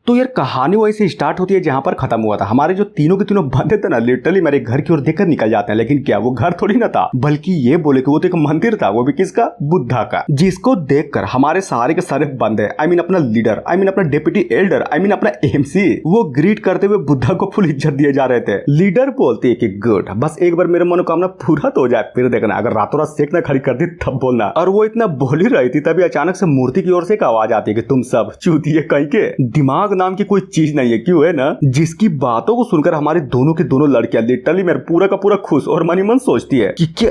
तो यार कहानी वहीं से स्टार्ट होती है जहां पर खत्म हुआ था। हमारे जो तीनों के तीनों बंदे थे ना, लिटरली मेरे घर की ओर देखकर निकल जाते हैं। लेकिन क्या वो घर थोड़ी ना था, बल्कि ये बोले कि वो तो एक मंदिर था, वो भी किसका, बुद्धा का, जिसको देखकर हमारे सारे के सारे बंदे, आई मीन अपना लीडर, आई मीन अपना डेप्यूटी एल्डर, आई मीन अपना एमसी, वो ग्रीट करते हुए बुद्धा को फुल इज्जत दिए जा रहे थे। लीडर बोलती है कि गुड, बस एक बार मेरा मनोकामना पूरा तो हो जाए, फिर देखना अगर रातों रात सेक ना खड़ी कर दी तब बोलना। और वो इतना बोल ही रही थी तभी अचानक से मूर्ति की ओर से एक आवाज आती है कि तुम सब चूतिए कहीं के, दिमाग नाम की कोई चीज नहीं है, क्यों है ना। जिसकी बातों को सुनकर हमारी दोनों की दोनों लड़कियां लिटरली मेरे पूरा का पूरा खुश और मनी मन सोचती है कि क्या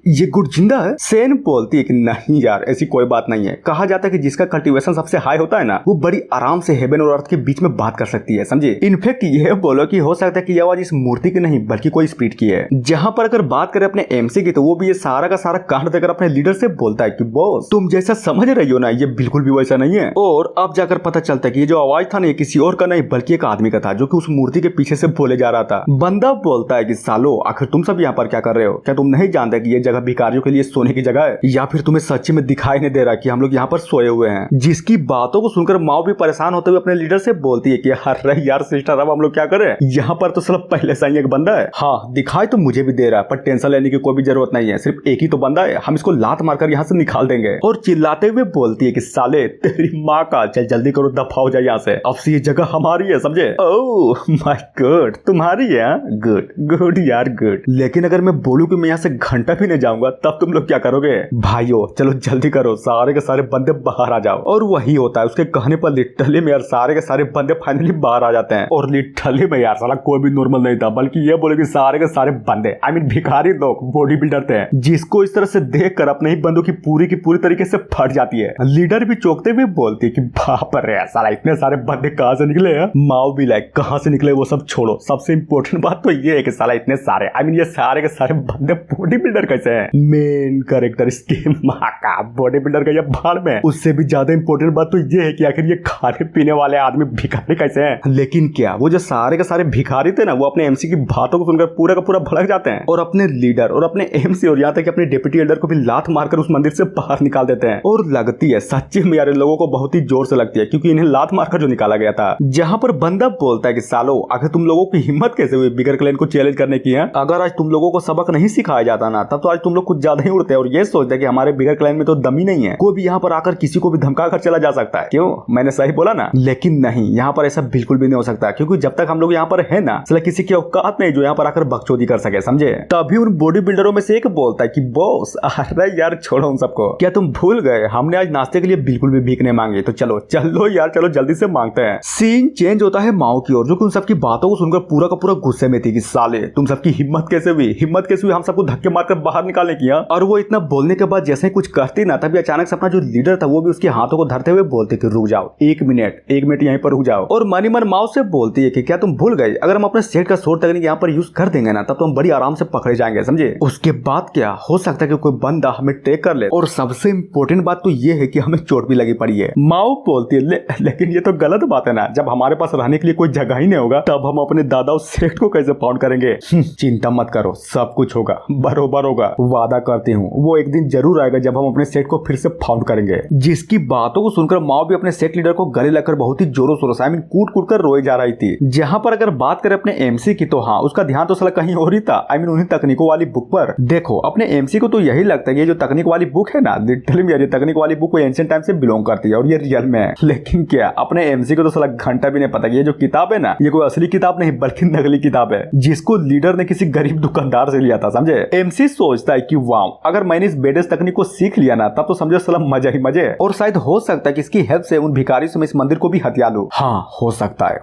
ये गुड जिंदा है। सेन बोलती है कि नहीं यार, ऐसी कोई बात नहीं है। कहा जाता है कि जिसका कल्टीवेशन सबसे हाई होता है ना, वो बड़ी आराम से हेवन और अर्थ के बीच में बात कर सकती है, समझे। इनफेक्ट ये बोलो कि हो सकता है कि यह आवाज इस मूर्ति की नहीं बल्कि कोई स्पिरिट की है। जहां पर अगर बात करें अपने एमसी की, तो वो भी ये सारा का सारा कांड देकर अपने लीडर से बोलता है कि बॉस तुम जैसा समझ रही हो ना, ये बिल्कुल भी वैसा नहीं है। और अब जाकर पता चलता है कि ये जो आवाज था ना, ये किसी और का नहीं बल्कि एक आदमी का था, जो कि उस मूर्ति के पीछे से बोले जा रहा था। बंदा बोलता है कि सालो आखिर तुम सब यहाँ पर क्या कर रहे हो, क्या तुम नहीं जानते कि ये जगह भिखारियों के लिए सोने की जगह है, या फिर तुम्हें सच्ची में दिखाई नहीं दे रहा कि हम लोग यहाँ पर सोए हुए हैं। जिसकी बातों को सुनकर माओ भी परेशान होते हुए अपने लीडर से बोलती है कि अरे यार सिस्टर, अब हम लोग क्या करें, यहाँ पर तो सिर्फ पहले से ही एक बंदा है। हाँ दिखाई तो मुझे भी दे रहा है, पर टेंशन लेने की कोई भी जरूरत नहीं है, सिर्फ एक ही तो बंदा है, हम इसको लात मारकर यहाँ से निकाल देंगे। और चिल्लाते हुए बोलती है कि साले तेरी माँ का, चल जल्दी करो, दफा हो जाए यहाँ से, अब से ये जगह हमारी है, समझे। ओह माय गॉड, तुम्हारी है, गुड गुड यार गुड। लेकिन अगर मैं बोलूं कि मैं यहाँ से घंटा भी नहीं जाऊंगा, तब तुम लोग क्या करोगे। भाइयों चलो जल्दी करो, सारे के सारे बंदे बाहर आ जाओ। और वही होता है, उसके कहने पर लिटरली में यार सारे के सारे बंदे फाइनली बाहर आ जाते हैं। और लिटरली में यार साला कोई भी नॉर्मल नहीं था, बल्कि ये बोले कि सारे के सारे बंदे, आई मीन भिखारी लोग, बॉडी बिल्डर थे, जिसको इस तरह से देख कर अपने ही बंदों की पूरी तरीके से फट जाती है। लीडर भी चौंकते हुए बोलती है कि बाप रे साला इतने सारे बंदे कहां से निकले हैं। माओ भी लाइक कहां से निकले वो सब छोड़ो, सबसे इंपॉर्टेंट बात तो ये है कि साला इतने सारे, आई मीन ये सारे के सारे बंदे बॉडी बिल्डर कैसे हैं। मेन कैरेक्टर इसके मां का बॉडी बिल्डर का ये भाड़ में। उससे भी ज्यादा इंपॉर्टेंट बात तो ये है कि आखिर ये खाने पीने वाले आदमी भिखारी कैसे हैं। लेकिन क्या वो जो सारे के सारे भिखारी थे ना, वो अपने एमसी की बातों को सुनकर पूरा का पूरा भड़क जाते हैं और अपने लीडर और अपने एमसी और यहाँ तक अपने डिप्टी एल्डर को भी लात मारकर उस मंदिर से बाहर निकाल देते हैं। और लगती है सच्ची में यार इन लोगों को बहुत ही जोर से लगती है, क्योंकि इन्हें लात मारकर जो निकाला गया था। जहां पर बंदा बोलता है कि सालो आखिर तुम लोगों की हिम्मत कैसे हुई बिगर क्लैन को चैलेंज करने की है। अगर आज तुम लोगों को सबक नहीं सिखाया जाता ना, तब तो आज तुम लोग कुछ ज्यादा ही उड़ते और ये सोचते कि हमारे बिगर क्लैन में तो दम ही नहीं है, कोई भी यहाँ पर आकर किसी को भी धमका कर चला जा सकता है। क्यों, मैंने सही बोला ना। लेकिन नहीं, यहाँ पर ऐसा बिल्कुल भी नहीं हो सकता, क्योंकि जब तक हम लोग यहाँ पर है ना, साला किसी की औकात नहीं जो यहाँ पर आकर बकचोदी कर सके, समझे। तभी उन बॉडी बिल्डरों में से एक बोलता है कि बॉस अरे यार छोड़ो उन सबको, क्या तुम भूल गए हमने आज नाश्ते के लिए बिल्कुल भी भीख नहीं मांगी, तो चलो चलो यार चलो जल्दी से मांगते हैं। सीन चेंज होता है माओ की ओर, जो कि उन सबकी बातों को सुनकर पूरा का पूरा गुस्से में थी कि साले तुम सबकी हिम्मत कैसे हुई हम सबको धक्के मारकर बाहर निकालने की। और वो इतना बोलने के बाद जैसे ही कुछ करती ना, तभी अचानक से अपना जो लीडर था वो भी उसके हाथों को धरते हुए बोलते कि रुक जाओ, एक मिनट यहीं पर रुक जाओ। और मनी मन माओ से बोलती है कि क्या तुम भूल गए, अगर हम अपने सेट का शॉर्ट टेक्निक यहाँ पर यूज कर देंगे ना, तब तो हम बड़ी आराम से पकड़े जाएंगे, समझे। उसके बाद क्या हो सकता है कि कोई बंदा हमें ट्रैक कर ले, और सबसे इंपॉर्टेंट बात तो ये है कि हमें चोट भी लगी पड़ी है। माओ बोलती है लेकिन ये तो गलत बात है ना, जब हमारे पास रहने के लिए कोई जगह ही नहीं होगा, तब हम अपने दादा उस सेट को कैसे फाउंड करेंगे। चिंता मत करो, सब कुछ होगा, बरोबर होगा, वादा करती हूँ वो एक दिन जरूर आएगा जब हम अपने सेट को फिर से फाउंड करेंगे। जिसकी बातों को सुनकर माओ भी अपने सेट लीडर को गले लगकर बहुत ही जोरों शोरों से, आई मीन कूट कर रोए जा रही थी। जहां पर अगर बात करें अपने एमसी की, तो हाँ उसका ध्यान तो साला कहीं और ही था, आई मीन उन्हीं तकनीकों वाली बुक पर। देखो अपने एमसी को तो यही लगता है कि ये जो तकनीक वाली बुक है ना, लिटरली ये तकनीक वाली बुक एंशिएंट टाइम से बिलोंग करती है और ये रियल में है। लेकिन क्या अपने एमसी को तो साला घंटा भी नहीं पता कि ये जो किताब है ना, ये कोई असली किताब नहीं बल्कि नकली किताब है, जिसको लीडर ने किसी गरीब दुकानदार से लिया था, समझे। एमसी सोचता है कि वाह अगर मैंने इस बेडेस तकनीक को सीख लिया ना, तब तो समझो साला मजा ही मजे, और शायद हो सकता है कि इसकी हेल्प से उन भिखारी से मैं इस मंदिर को भी हथिया लूं। हाँ हो सकता है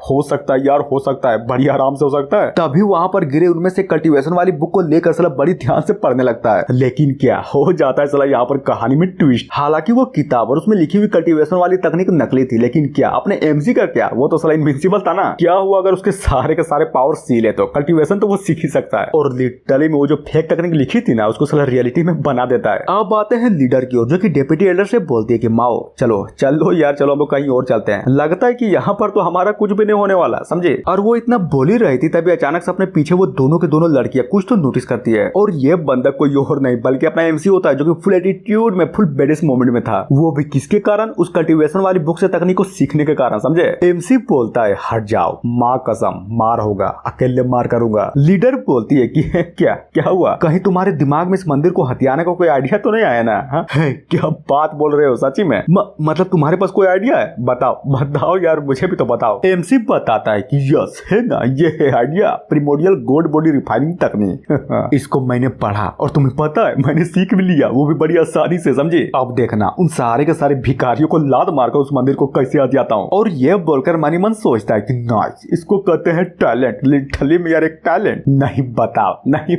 यार, हो सकता है, बड़ी आराम से हो सकता है। तभी वहां पर गिरे उनमें से कल्टीवेशन वाली बुक को लेकर साला बड़ी ध्यान से पढ़ने लगता है। लेकिन क्या हो जाता है साला यहाँ पर कहानी में ट्विस्ट। हालांकि वो किताब और उसमें लिखी हुई कल्टीवेशन वाली तकनीक नकली थी, लेकिन क्या अपने एमसी का क्या, वो तो साला इनविंसिबल था ना। क्या हुआ अगर उसके सारे के सारे पावर सील है, तो कल्टीवेशन तो वो सीख ही सकता है। और लिटरली में वो जो फेक टेक्निक लिखी थी ना, उसको साला रियलिटी में बना देता है। अब आते हैं लीडर की ओर, जो कि डेप्यूटी एल्डर से बोलती है कि माओ चलो चलो यार चलो, हम लोग कहीं और चलते हैं, लगता है कि यहाँ पर तो हमारा कुछ भी नहीं होने वाला, समझे। और वो इतना बोली रही थी तभी अचानक से अपने पीछे वो दोनों के दोनों लड़कियां कुछ तो नोटिस करती है, और ये बंदा कोई और नहीं बल्कि अपना एमसी होता है, जो कि फुल एटीट्यूड में, फुल बेडेस मोमेंट में था। वो भी किसके कारण, उस कल्टीवेशन वाली बुक से तकनीक को सीखने के कारण, समझे। एमसी बोलता है हट जाओ, माँ कसम मार होगा, अकेले मार करूंगा। लीडर बोलती है कि क्या क्या हुआ, कहीं तुम्हारे दिमाग में इस मंदिर को हथियाने का कोई आइडिया तो नहीं आया ना? है क्या बात बोल रहे हो सच्ची में? मतलब तुम्हारे पास कोई आइडिया है? बताओ बताओ यार, मुझे भी तो बताओ। एमसी बताता है कि यस है ना, ये है idea, primordial gold body refining तकनीक। इसको मैंने पढ़ा और तुम्हें पता है मैंने सीख भी लिया, वो भी बड़ी आसानी से, समझे। अब देखना उन सारे के सारे भिखारियों को लात मारकर उस मंदिर को कैसे हथियाता हूँ। और ये बोलकर मनी मन सोचता है कि नाइस, इसको कहते हैं टैलेंट। लिटरली में यार एक टैलेंट। नहीं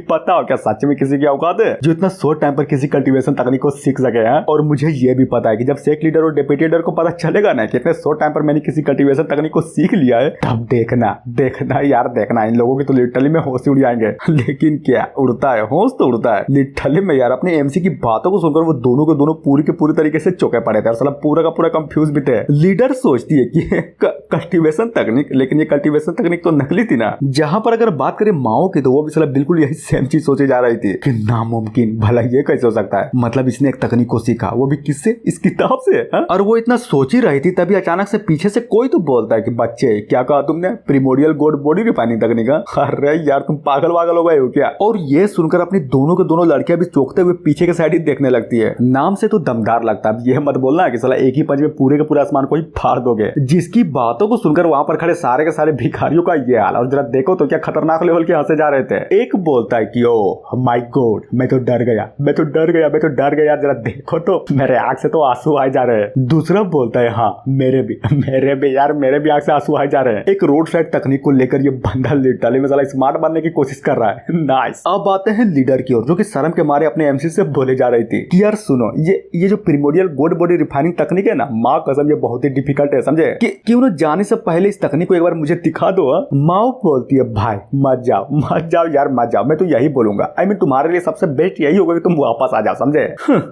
बताओ क्या सच में किसी की औकात है जो इतना शॉर्ट टाइम पर किसी कल्टीवेशन तकनीक को सीख सके हैं? और मुझे ये भी पता है कि जब सेक लीडर और डिप्टी लीडर को पता चलेगा ना कि इतने शॉर्ट टाइम पर मैंने किसी कल्टीवेशन तकनीक को सीख लिया है, तब देखना यार, देखना इन लोगों की तो लिटरली में होश उड़ जाएंगे। लेकिन क्या उड़ता है, होश तो उड़ता है लिटरली में यार। अपने एमसी की बातों को सुनकर वो दोनों के दोनों पूरी के पूरी तरीके से चौके पड़े थे और साला पूरा का पूरा कंफ्यूज भी थे। लीडर सोचती है कि कल्टीवेशन तकनीक, लेकिन ये कल्टीवेशन तकनीक तो नकली थी ना। जहां पर अगर बात करें माओ की तो वो भी साला बिल्कुल यही सेम चीज सोचे जा रही थी कि नामुमकिन, भला ये कैसे हो सकता है? मतलब इसने एक तकनीक को सीखा, वो भी किससे? इस किताब से। हा? और वो इतना सोच ही रही थी तभी अचानक से पीछे से कोई तो बोलता है कि बच्चे क्या कहा तुमने, प्रिमोडियल गोल्ड बॉडी रिफाइनिंग तकनीक? अरे यार तुम पागल वागल हो गए हो क्या? और ये सुनकर अपनी दोनों के दोनों लड़कियां भी चौंकते हुए पीछे के साइड ही देखने लगती है। नाम से तो दमदार लगता है, ये मत बोलना कि साला एक ही पंच में पूरे के पूरे आसमान को ही फाड़ दोगे। जिसकी बातों को सुनकर वहां पर खड़े सारे के सारे भिखारियों का ये हाल। और जरा देखो तो क्या खतरनाक लेवल के हंसे जा रहे थे। एक बोलता है कि ओ माय गॉड, मैं तो डर गया, जरा देखो तो मेरे आंख से तो आंसू आए जा रहे हैं। दूसरा बोलता है हाँ मेरे भी आंख से आंसू आए जा रहे हैं। एक रोड साइड तकनीक को लेकर ये बंदा लिटरली में साला स्मार्ट बनने की कोशिश कर रहा है। नाइस। अब आते हैं लीडर की ओर, जो कि शर्म के मारे अपने एमसी से बोले जा रही थी कि यार सुनो, ये जो प्रिमोडियल गोल्ड बॉडी रिफाइनिंग तकनीक है ना, माँ कसम ये बहुत ही डिफिकल्ट है, समझे। कि उन्हें जाने से पहले इस तकनीक को एक बार मुझे दिखा दो। माँ बोलती है भाई मत जाओ यार मत जाओ, मैं तो यही बोलूंगा। आई मीन तुम्हारे लिए सबसे बेस्ट यही होगा कि तुम वापस आ जाओ, समझे।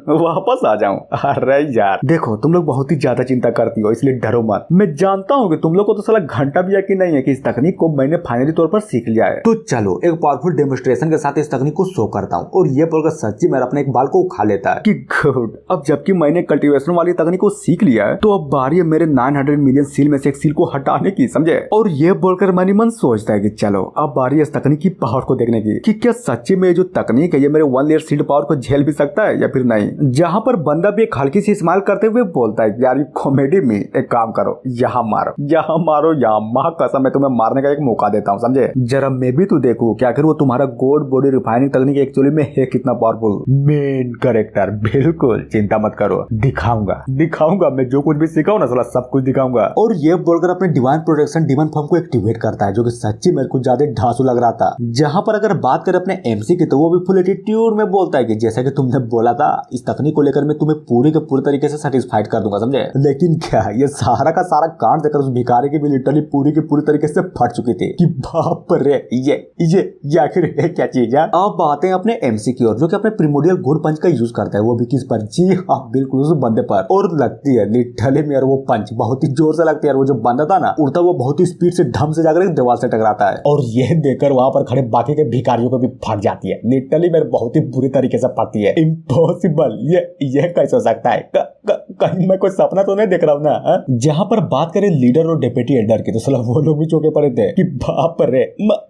वापस आ जाऊं? अरे यार देखो तुम लोग बहुत ही ज्यादा चिंता करती हो, इसलिए डरो मत। मैं जानता हूँ कि तुम लोग को तो साला घंटा भी यकीन नहीं है कि इस तकनीक को मैंने फाइनली तौर पर सीख लिया है। तो चलो एक पावरफुल डेमोन्स्ट्रेशन के साथ इस तकनीक को शो करता हूँ। और ये बोलकर सच्ची मेरा अपने एक बाल को उखा लेता है कि गुड, अब जबकि मैंने कल्टीवेशन वाली तकनीक को सीख लिया है तो अब बारी है मेरे 900 मिलियन सील में से एक सील को हटाने की, समझे। और ये बोलकर मनी मन सोचता है कि चलो अब बारी है इस तकनीक की पावर को देखने की कि क्या सच्ची में जो तकनीक है ये मेरे 1 लेयर सील्ड पावर को झेल भी सकता है या फिर नहीं। जहां पर बंदा भी एक हल्की सी स्माइल करते हुए बोलता है यार ये कॉमेडी में एक काम करो, यहाँ मारो, माँ कसम मैं तुम्हें मारने का एक मौका देता हूँ, समझे। जरा मैं भी तो देखूं कि आखिर वो तुम्हारा गोल्ड बॉडी रिफाइनिंग तकनीक एक्चुअली में है कितना पावरफुल। मेन कैरेक्टर बिल्कुल चिंता मत करो, दिखाऊंगा मैं जो कुछ भी सिखाऊं ना साला सब कुछ दिखाऊंगा। और ये बोलकर अपने डिवाइन प्रोटेक्शन डीमन फॉर्म को एक्टिवेट करता है, जो कि सच्ची मेरे को ज्यादा ढांसू लग रहा था। जहां पर अगर बात करें अपने एमसी की तो वो भी फुल एटीट्यूड में बोलता है कि जैसा कि तुमने बोला था इस तकनीक को लेकर मैं तुम्हें पूरी के पूरी तरीके से सेटिस्फाइड कर दूंगा, समझे। लेकिन क्या ये सारा का सारा कांड देखकर उस भिखारी की भी लिटरली पूरी की पूरी तरीके से फट चुकी थी कि बाप रे ये आखिर है क्या चीज है। अब बातें हैं अपने एमसी की ओर, जो कि अपने प्रिमोडियल गोल्ड पंच का यूज करता है, वो भी किस पर? जी हाँ बिल्कुल उस बंदे पर। और लगती है लिटरली में यार वो पंच बहुत ही जोर से लगती है। वो जो बंदा था ना उड़ता, वो बहुत ही स्पीड से ढम से जाकर दीवार से टकराता है और ये देखकर वहां पर खड़े बाकी के भिखारियों को भी फट जाती है। लिटरली मेरे बहुत ही बुरी तरीके से फटती है। इम्पॉसिबल, ये कैसे हो सकता है? कहीं मैं कोई सपना तो नहीं देख रहा हूँ ना। जहां पर बात करें लीडर और डिप्टी एल्डर की तो साला वो लोग भी चौके पड़े थे कि बाप रे,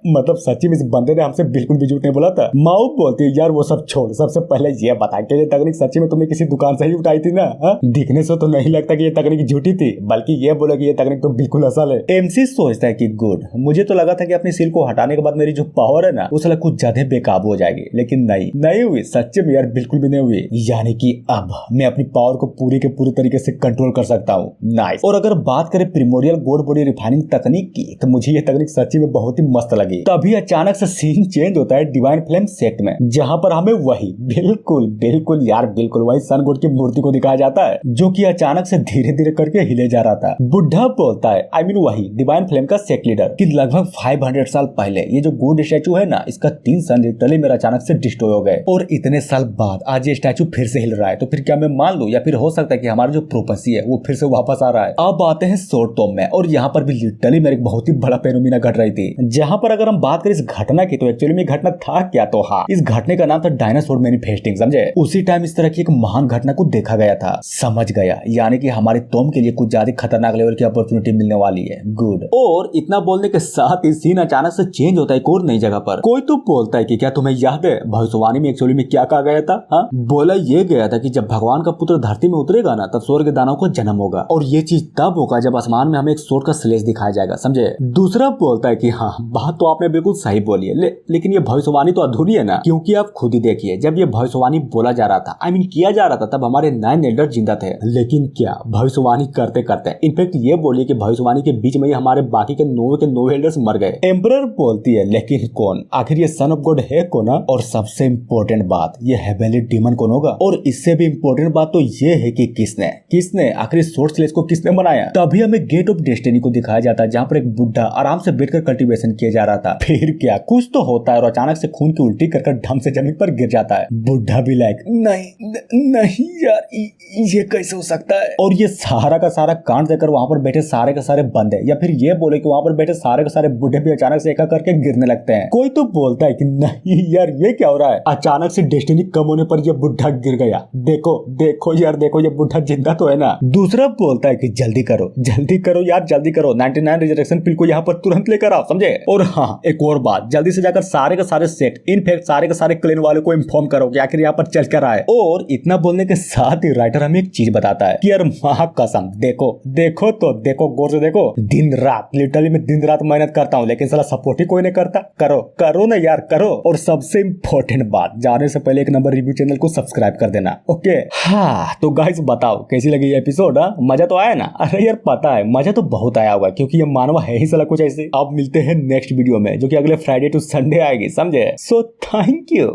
मतलब सच्ची में इस बंदे ने हमसे बिल्कुल भी झूठ नहीं बोला था। माओ बोलती है यार वो सब छोड़, सबसे पहले ये बता कि ये तकनीक सच्ची में तुमने किसी दुकान से ही उठाई थी ना? दिखने से तो नहीं लगता कि ये तकनीक झूठी थी, बल्कि ये बोला कि ये तकनीक तो बिल्कुल असल है। एमसी सोचता है कि गुड, मुझे तो लगा था कि अपनी सील को हटाने के बाद मेरी जो पावर है ना वो साला कुछ ज्यादा बेकाबू हो जाएगी, लेकिन नहीं हुई, सच्चे में यार बिल्कुल भी नहीं हुई। यानी कि अब मैं अपनी पावर को पूरी के पूरी तरीके से कंट्रोल कर सकता हूँ। नाइस। और अगर बात करें प्रिमोडियल गोल्ड बॉडी रिफाइनिंग तकनीक की तो मुझे ये तकनीक सच्ची में बहुत ही मस्त लगी। तभी अचानक से सीन चेंज होता है डिवाइन फ्लेम सेक्ट में, जहां पर हमें वही बिल्कुल यार बिल्कुल वही सन गॉड की मूर्ति को दिखाया जाता है, जो कि अचानक से धीरे धीरे करके हिले जा रहा था। बुढ़ा बोलता है आई मीन वही डिवाइन फ्लेम का सेक्ट लीडर कि लगभग 500 साल पहले ये जो गोल्ड स्टैचू है ना इसका 3 सन लिटरली मेरा अचानक से डिस्ट्रॉय हो गए और इतने साल बाद आज ये स्टैचू फिर से हिल रहा है। तो फिर क्या मैं मान लूं या फिर हो सकता है कि हमारा जो प्रोपेसी है वो फिर से वापस आ रहा है। अब आते हैं शॉर्ट टॉम में और यहाँ पर भी लिटरली मेरे बहुत ही बड़ा फेनोमेना घट रही थी। जहां पर अगर हम बात करें इस घटना की तो एक्चुअली में घटना था क्या, तो हाँ इस घटने का नाम था डायनासोर मैनिफेस्टिंग, समझे। उसी टाइम इस तरह की एक महान घटना को देखा गया था, समझ गया, यानी कि हमारे टॉम के लिए कुछ ज्यादा खतरनाक खतरनाक लेवल की अपॉर्चुनिटी मिलने वाली है। गुड। और इतना बोलने के साथ ही सीन अचानक से चेंज होता है एक और नई जगह पर। कोई तो बोलता है कि क्या तुम्हें याद है भविष्यवाणी में एक्चुअली में क्या कहा गया था? हाँ, बोला ये गया था कि जब भगवान का पुत्र धरती में उतरेगा ना तब स्वर्ग के दानव को जन्म होगा, और ये चीज तब होगा जब आसमान में हमें एक स्वord का स्लेश दिखाया जाएगा, समझे। दूसरा बोलता है कि हाँ बात तो आपने बिल्कुल सही बोली है, लेकिन ये भविष्यवाणी तो अधूरी है ना, क्योंकि आप खुद ही देखिए जब ये भविष्यवाणी बोला जा रहा था, आई मीन किया जा रहा था, तब हमारे 9 एल्डर जिंदा थे। लेकिन क्या भविष्यवाणी करते करते इनफेक्ट ये बोलिए कि भविष्यवाणी के बीच में ही हमारे बाकी के 9 एल्डर्स मर गए। एम्परर बोलती है लेकिन कौन, आखिर ये सन ऑफ गॉड है कौन? और सबसे इम्पोर्टेंट बात, ये हेवेनली डीमन कौन होगा? और इससे भी इम्पोर्टेंट बात तो ये है कि किसने आखिर स्वord स्लेश को किसने बनाया? तभी हमें गेट ऑफ डेस्टिनी को दिखाया जाता है, जहाँ पर एक बुढ़ा आराम से बैठकर कल्टीवेशन किया जा रहा था। फिर क्या कुछ तो होता है और अचानक से खून की उल्टी कर ढम से जमीन पर गिर जाता है। बुढ़ा भी लाइक नहीं यार ये कैसे हो सकता है? और ये सारा का सारा कांड देखकर वहां पर बैठे सारे के सारे बंदे, या फिर ये बोले कि वहां पर बैठे सारे के सारे बुढ़े भी अचानक से एक करके गिरने लगते हैं। कोई तो बोलता है कि नहीं यार ये क्या हो रहा है? अचानक से डेस्टिनी कम होने पर ये बुढ़ा गिर गया। देखो यार देखो ये बुढ़ा जिंदा तो है ना। दूसरा बोलता है कि जल्दी करो यार जल्दी करो, 99 रिजरेक्शन पिल को यहाँ पर तुरंत लेकर आओ, समझे। और हाँ एक और बात, जल्दी से जाकर सारे के सारे सेट इनफैक्ट सारे के सारे क्लेन वालों को इन्फॉर्म करो कि आखिर यहाँ पर चल कर आए। और इतना बोलने के साथ ही राइटर हमें एक चीज बताता है कि यार महाकसम देखो गौर से देखो, दिन रात लिटरली मैं दिन रात मेहनत करता हूँ, लेकिन साला सपोर्ट ही कोई नहीं करता। करो ना यार करो। और सबसे इम्पोर्टेंट बात, जाने से पहले 1 नंबर रिव्यू चैनल को सब्सक्राइब कर देना, ओके। हाँ तो गाइस बताओ कैसी लगी ये एपिसोड? मजा तो आया ना? अरे यार पता है मजा तो बहुत आया होगा, क्योंकि ये मानवा है ही साला कुछ ऐसे। अब मिलते हैं नेक्स्ट वीडियो में, जो कि अगले फ्राइडे टू संडे आएगी, समझे। So thank you.